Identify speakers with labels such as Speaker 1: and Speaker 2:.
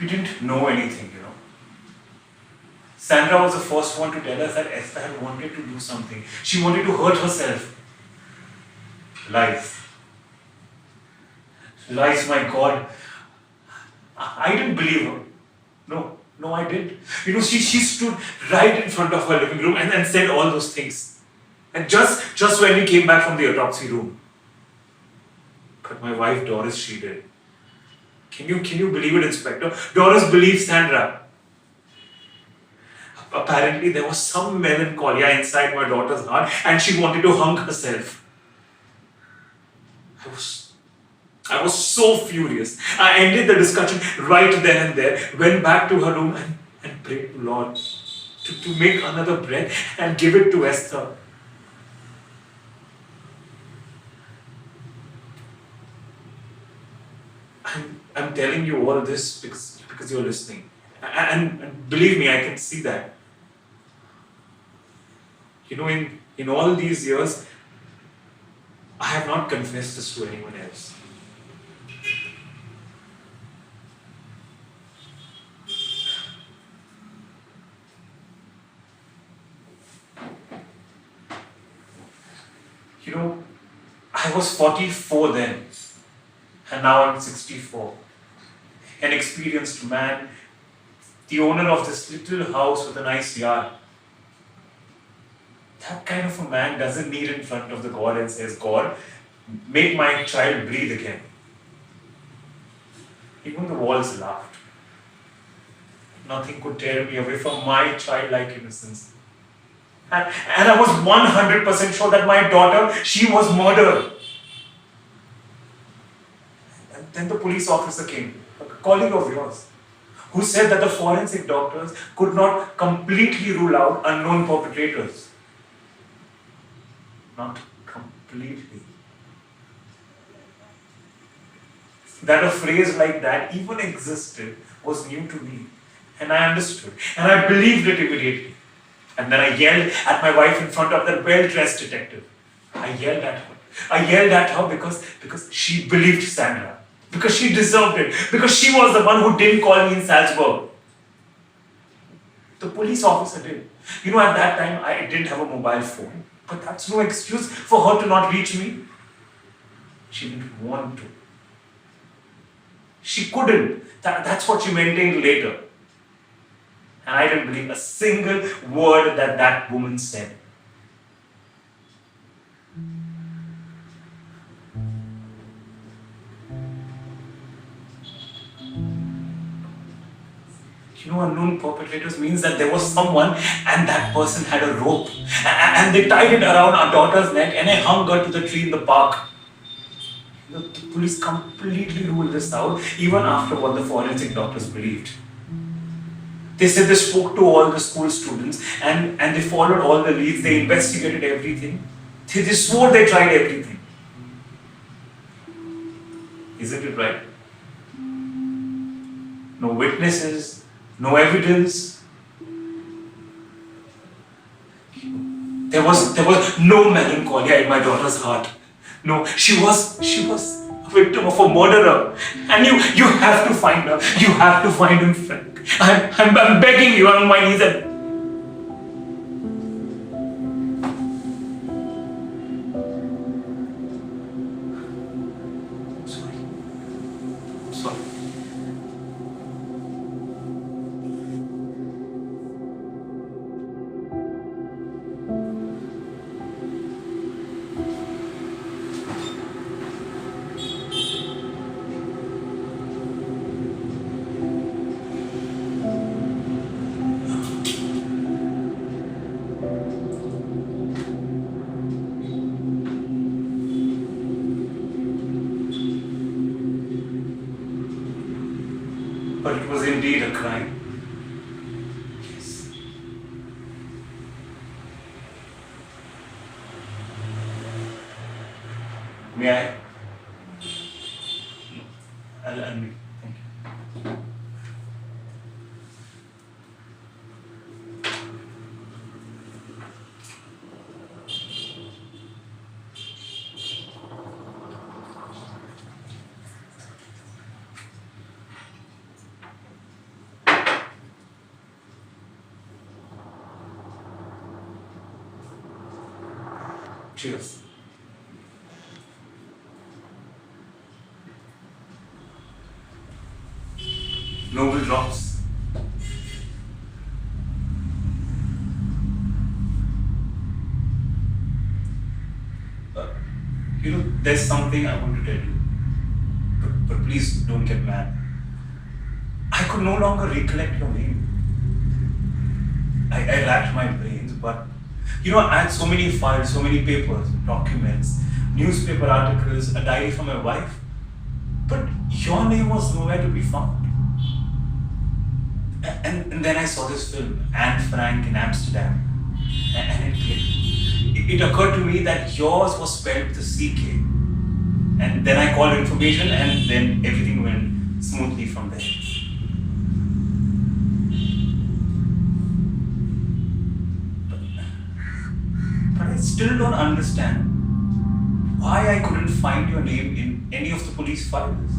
Speaker 1: We didn't know anything, you know. Sandra was the first one to tell us that Esther had wanted to do something. She wanted to hurt herself. Lies. Lies, my God. I didn't believe her. No, I didn't. You know, she stood right in front of her living room and said all those things. And just when we came back from the autopsy room. But my wife Doris, she did. Can you believe it, Inspector? Doris believed Sandra. Apparently there was some melancholia inside my daughter's heart and she wanted to hang herself. I was so furious. I ended the discussion right then and there, went back to her room and prayed to Lord to make another bread and give it to Esther. I'm telling you all this because you're listening. And believe me, I can see that. You know, in all these years, I have not confessed this to anyone else. You know, I was 44 then, and now I'm 64. An experienced man, the owner of this little house with a nice yard. That kind of a man doesn't kneel in front of the God and says, God, make my child breathe again. Even the walls laughed. Nothing could tear me away from my childlike innocence. And I was 100% sure that my daughter, she was murdered. And then the police officer came, a colleague of yours, who said that the forensic doctors could not completely rule out unknown perpetrators. Not completely. That a phrase like that even existed was new to me. And I understood. And I believed it immediately. And then I yelled at my wife in front of that well-dressed detective. I yelled at her. I yelled at her because she believed Sandra. Because she deserved it. Because she was the one who didn't call me in Salzburg. The police officer did. You know, at that time, I didn't have a mobile phone. But that's no excuse for her to not reach me. She didn't want to. She couldn't. That's what she maintained later. And I didn't believe a single word that woman said. You know, unknown perpetrators means that there was someone and that person had a rope. And they tied it around our daughter's neck and they hung her to the tree in the park. You know, the police completely ruled this out even after what the forensic doctors believed. They said they spoke to all the school students and they followed all the leads, they investigated everything. They swore they tried everything. Isn't it right? No witnesses, no evidence. There was no melancholia in my daughter's heart. No, she was a victim of a murderer. And you have to find her. You have to find him, Frank. I'm begging you on my knees and sorry. But it was indeed a crime. Yes. May I? Allow me. Thank you. Cheers. Noble drops. There's something I want to tell you. But please don't get mad. I could no longer recollect your name. I racked my brains, but I had so many files, so many papers, documents, newspaper articles, a diary from my wife. But your name was nowhere to be found. And then I saw this film, Anne Frank in Amsterdam, and it clicked. It occurred to me that yours was spelled with a CK. And then I called information, and then everything went smoothly from there. But I still don't understand why I couldn't find your name in any of the police files.